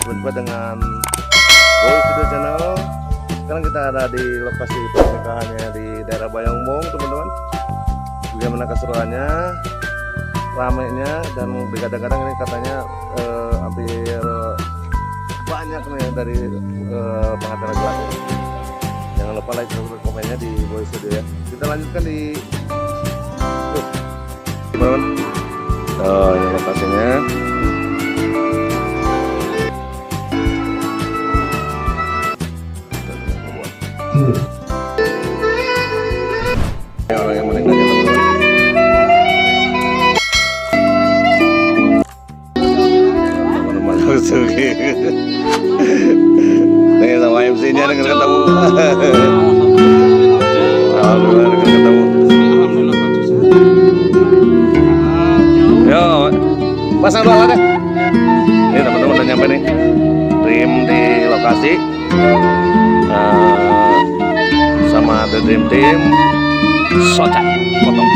Berjumpa dengan Boy Video Channel. Sekarang kita ada di lokasi pernikahannya di daerah Bayangbong, teman-teman. Bagaimana keseruannya, ramainya, dan kadang-kadang ini katanya hampir banyak nih dari pengantin laki-laki. Jangan lupa like dan komennya di Boy Studio ya. Kita lanjutkan di teman-teman. Oh, ini lokasinya. Orang yang meninggal ya teman-teman. Nih sama MC-nya dengan ketemu. Alhamdulillah dengan ketemu. Yo, pasang dua alat deh. Ini teman-teman udah nyampe nih. Dream di lokasi. Sama The Dream Team Socat potong.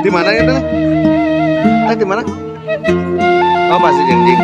Di mana ya nih? Di mana? Oh, masih jengking.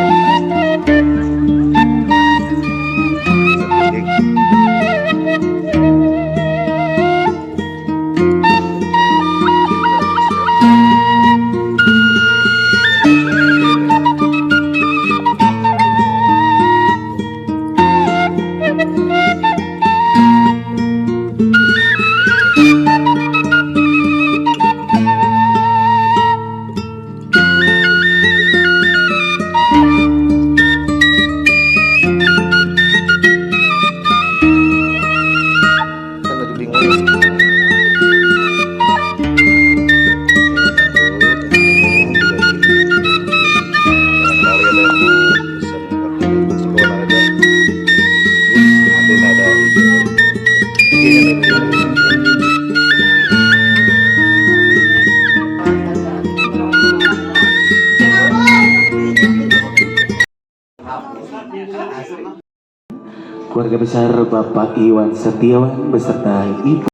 Keluarga besar Bapak Iwan Setiawan beserta Ibu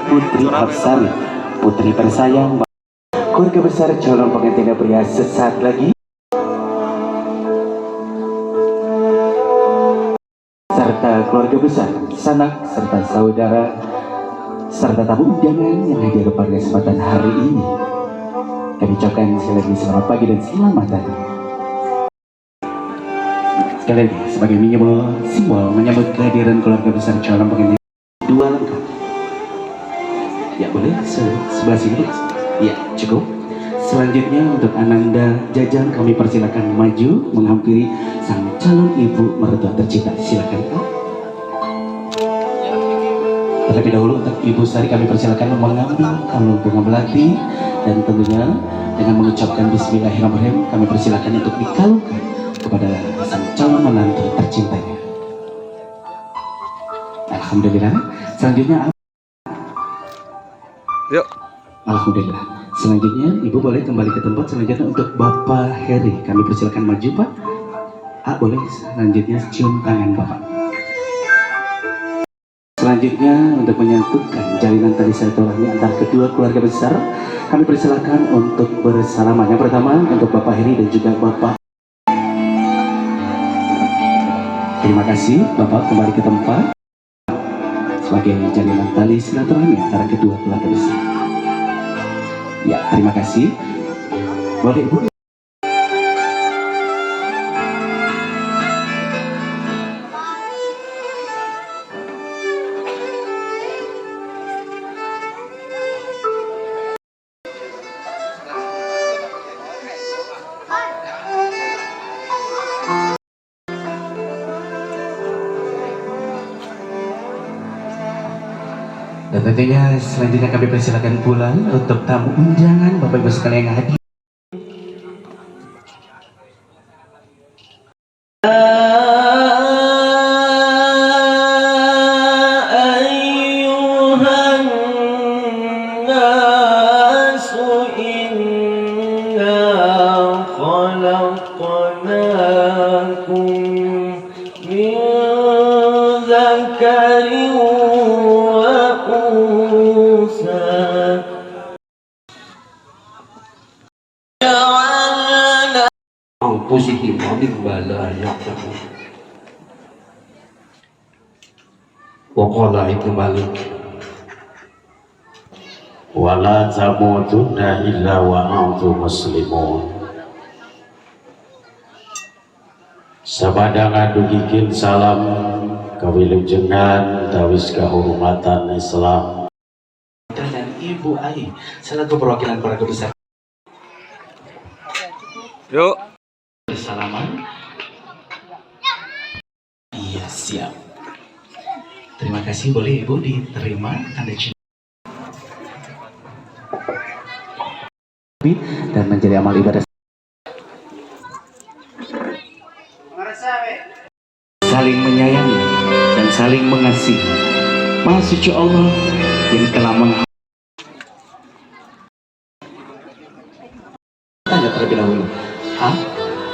Putri Hapsari, putri tersayang, keluarga besar calon pengantin pria sesaat lagi, serta keluarga besar, sanak serta saudara, serta tamu undangan yang hadir pada kesempatan hari ini. Kami ucapkan sekali lagi selamat pagi dan selamat datang. Sekali lagi sebagai simbol menyambut kehadiran keluarga besar calon pengantin dua lengkap. Ya boleh sebelah sini. Ya cukup. Selanjutnya untuk Ananda Jajang kami persilakan maju menghampiri sang calon ibu mertua tercinta. Silakan Kak. Terlebih dahulu untuk Ibu Sari kami persilakan mengambil kalung bunga melati, dan tentunya dengan mengucapkan Bismillahirrahmanirrahim kami persilakan untuk dikalungkan kepada sang calon menantu tercintanya. Alhamdulillah. Selanjutnya yuk. Alhamdulillah. Selanjutnya Ibu boleh kembali ke tempat. Selanjutnya untuk Bapak Heri kami persilakan maju Pak. Boleh selanjutnya cium tangan Bapak. Selanjutnya untuk menyatukan jalinan tali silaturahmi antar kedua keluarga besar, kami persilakan untuk bersalaman. Yang pertama untuk Bapak Heri dan juga Bapak. Terima kasih Bapak, kembali ke tempat sebagai jalinan tali silaturahmi antara kedua keluarga besar. Ya, terima kasih. Boleh Bu. Dan tentunya selanjutnya kami persilakan pula untuk tamu undangan Bapak Ibu sekalian yang hadir. Positif min balaya wa qala Ibnu Malik wala tamutunna illa wa antum muslimun. Sabada ngadugikeun salam kawilujengan tawis kahormatan Islam dan Ibu Ai selaku perwakilan keluarga besar. Yuk. Bersalaman. Iya, siap. Terima kasih, boleh Ibu diterima tanda cinta dan menjadi amal ibadah. Saling menyayangi dan saling mengasihi. Maha suci Allah yang telah tanya terlebih dahulu.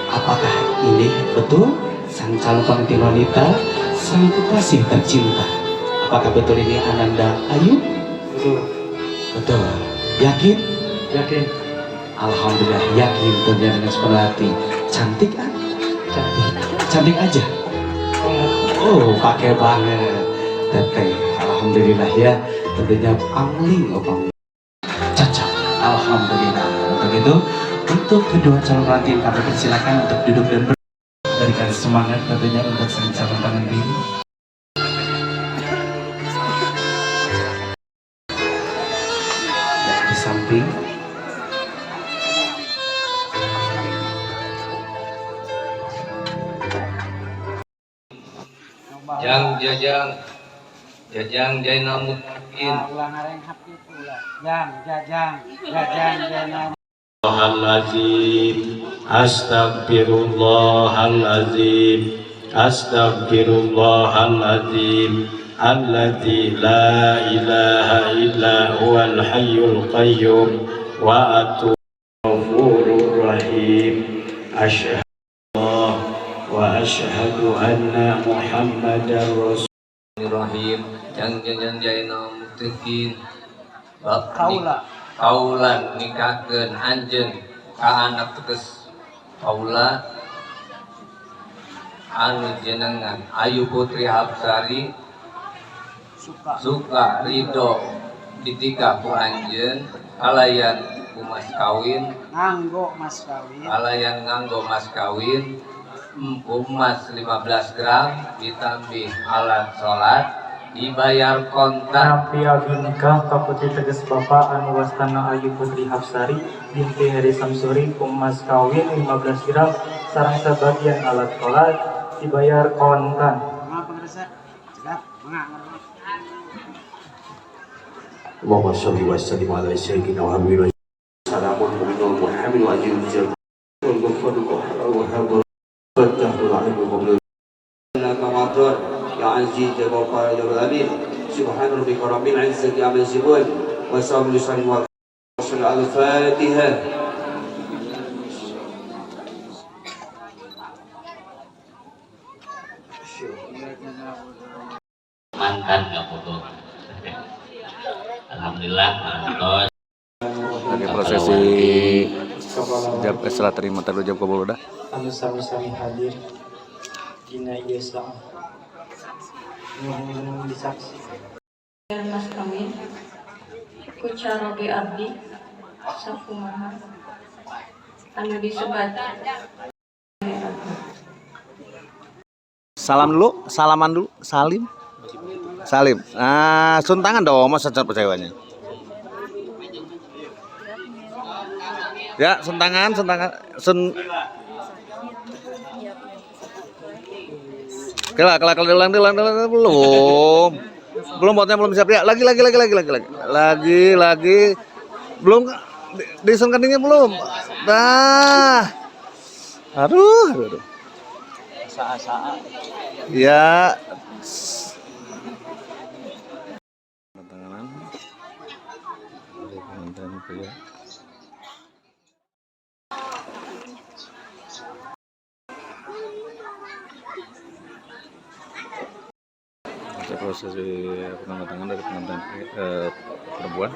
Apakah ini betul sang calon pengantin wanita, sang kekasih tercinta? Apakah betul ini Ananda Ayu? Betul. Betul. Yakin? Yakin. Alhamdulillah yakin tentunya dengan sepenuh hati. Cantik kan? Cantik. Cantik aja. Oh, pakai banget. Teteh. Alhamdulillah ya. Tentunya pangling opang. Cocok. Alhamdulillah. Untuk itu, untuk kedua calon pengantin kami persilakan untuk duduk dan berikan semangat tentunya untuk sang calon pengantin. Ya, di samping. Jajang Jainamuddin. Ulang areng hati pula. Jajang Jainamuddin. Astaghfirullahaladzim alladzi la ilaha illa huwal hayyul qayyum wa atubu ghafurur rahim. Asyhadu wa asyhadu anna Muhammadar Rahim yang Jainamuddin bab Kaula. kaulan nikahkeun anjeun ka anak teges kaula anu jenengan Ayu Putri Hapsari suka ridho ditika ku anjeun kalayan ku mas kawin Nganggo mas kawin. kalayan nganggo mas kawin emas 15 gram ditambih alat sholat dibayar kontan. Nampi abdi nikah ka putri teges Bapak anu wastana Ayu Putri Hapsari binti Heri Samsuri emas kawin 15 gram sareng sebagian alat sholat dibayar kontan. Mga pengerasa, cegat, mga Allahumma sholli wa sallim ala sayyidina wa habibina salamun minal muhammadin wa ajil jal wal ghafuru wa habbu fatahul alim qabla Ramadan ya aziz ya ghafar ya alamin subhana rabbika rabbil izzati amma yasifun wa salamun ala al-fatihah. Mantan nggak foto Alhamdulillah tos. Lagi prosesi jab serah terima terus jab kabul udah. Anu sami-sami hadir dina ieu saat nu disaksi. Mas kawin ku caroge abdi sakumaha anu disebat. Salam dulu, salaman dulu, salim. Salim. Ah, sun tangan dong, mas cacat percayanya. Ya, sun tangan, sun. Kelak, belum. Belum botnya belum siap ya. Lagi. Belum disun keningnya belum. Dah. Aduh. Ya. Tangan. Pengantin pria. Proses penandatangan dari pengantin perempuan.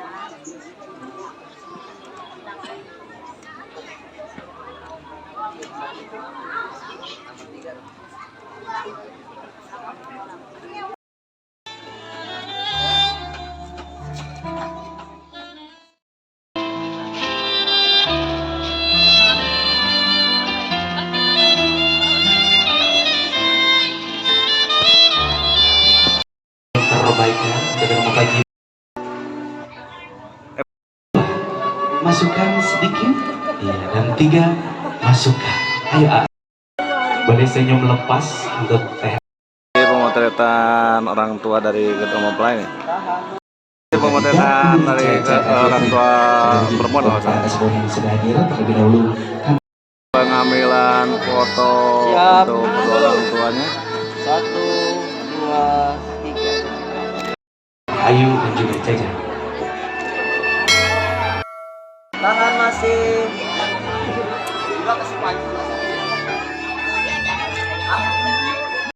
Terbaiknya dengan pagi masukkan sedikit ya, dan 3 masukkan. Ayo boleh senyum lepas untuk teh. Pemotretan orang tua dari ketua mempelai nih. Pemotretan dari orang tua perempuan loh. Yang sudah hadir terlebih dahulu. Pengambilan foto Siap. untuk kedua orang tuanya. 1, 2, 3. Ayu dan juga Caca. Tangan masih. Juga kesempatan.